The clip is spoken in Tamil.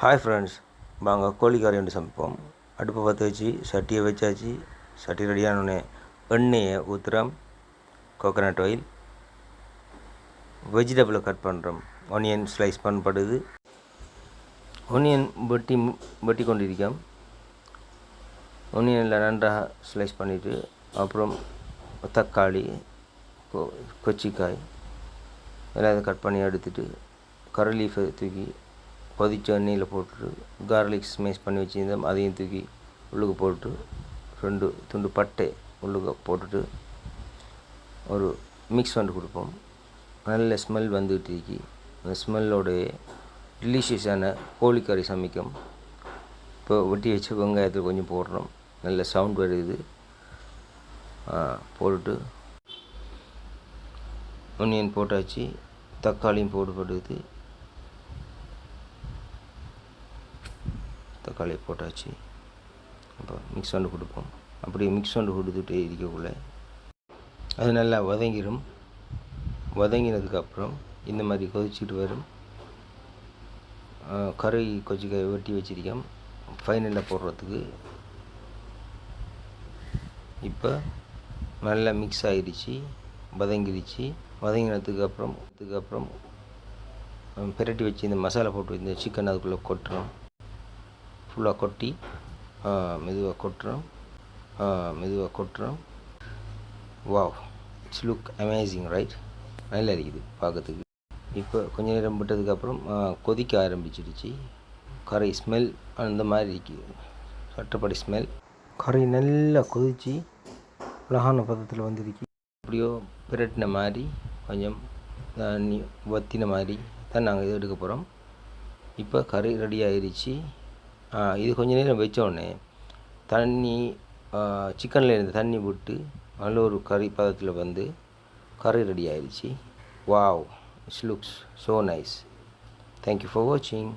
ஹாய் ஃப்ரெண்ட்ஸ், வாங்க கோழிக்கறி ஒன்று சமைப்போம். அடுப்பை பற்ற வச்சு சட்டியை வச்சாச்சு. சட்டி ரெடியானோடனே எண்ணெயை ஊற்றுறோம், கோகோனட் ஆயில், வெஜிடபிளை கட் பண்ணுறோம். ஆனியன் ஸ்லைஸ் பண்ணப்படுது. ஆனியன் வெட்டி கொண்டிருக்கோம். ஆனியனில் நன்றாக ஸ்லைஸ் பண்ணிவிட்டு அப்புறம் தக்காளி, கொச்சிக்காய் எல்லாம் கட் பண்ணி எடுத்துட்டு கறி லீஃபை தூக்கி கொதிச்ச எண்ணெயில் போட்டுட்டு கார்லிக் ஸ்மேஷ் பண்ணி வச்சுருந்தோம், அதையும் தூக்கி உள்ளுக்கு போட்டு 2 துண்டு பட்டை உள்ளுக்கு போட்டுட்டு ஒரு மிக்ஸ் வந்து கொடுப்போம். நல்ல ஸ்மெல் வந்துகிட்டு இருக்கி. அந்த ஸ்மெல்லோடைய டெலிஷியஸான கோழிக்கறி சமைக்கும். இப்போ வெட்டி வச்சு வெங்காயத்தில் கொஞ்சம் போடுறோம். நல்ல சவுண்ட் வருது. போட்டுட்டு ஆனியன் போட்டாச்சு, தக்காளியும் போடுபடுது. தக்காளி போட்டாச்சு. அப்போ மிக்ஸ் பண்ணி கொடுப்போம். அப்படி மிக்ஸ் பண்ணி கொடுத்துட்டே இருக்கக்குள்ள அது நல்லா வதங்கிடும். வதங்கினதுக்கப்புறம் இந்த மாதிரி கொதிச்சுட்டு வரும். கறி கொச்சிக்காய் வெட்டி வச்சிருக்கோம் ஃபைனலில் போடுறதுக்கு. இப்போ நல்லா மிக்ஸ் ஆகிடுச்சு, வதங்கிடுச்சு. வதங்கினதுக்கப்புறம் பிரட்டி வச்சு இந்த மசாலா போட்டு இந்த சிக்கன் அதுக்குள்ளே கொட்டுறோம். ஃபுல்லாக கொட்டி மெதுவாக கொட்டுறோம். Wow, it's look amazing, right? நல்லா இருக்குது பார்க்கறதுக்கு. இப்போ கொஞ்சம் நேரம் விட்டதுக்கப்புறம் கொதிக்க ஆரம்பிச்சிடுச்சு. கறி ஸ்மெல் அந்த மாதிரி இருக்குது, சட்டப்படி ஸ்மெல். கறி நல்லா கொதித்து அழகான பதத்தில் வந்துருக்கு. அப்படியோ பிரட்டின மாதிரி கொஞ்சம் தண்ணி வற்றின மாதிரி தான் நாங்கள் இது எடுக்க போகிறோம். இப்போ கறி ரெடி ஆயிடுச்சு. இது கொஞ்சம் நேரம் வச்சோடனே தண்ணி, சிக்கனில் இருந்து தண்ணி விட்டு நல்ல ஒரு கறி பதத்தில் வந்து கறி ரெடி ஆயிடுச்சு. Wow, it's looks so nice. Thank you for வாட்சிங்.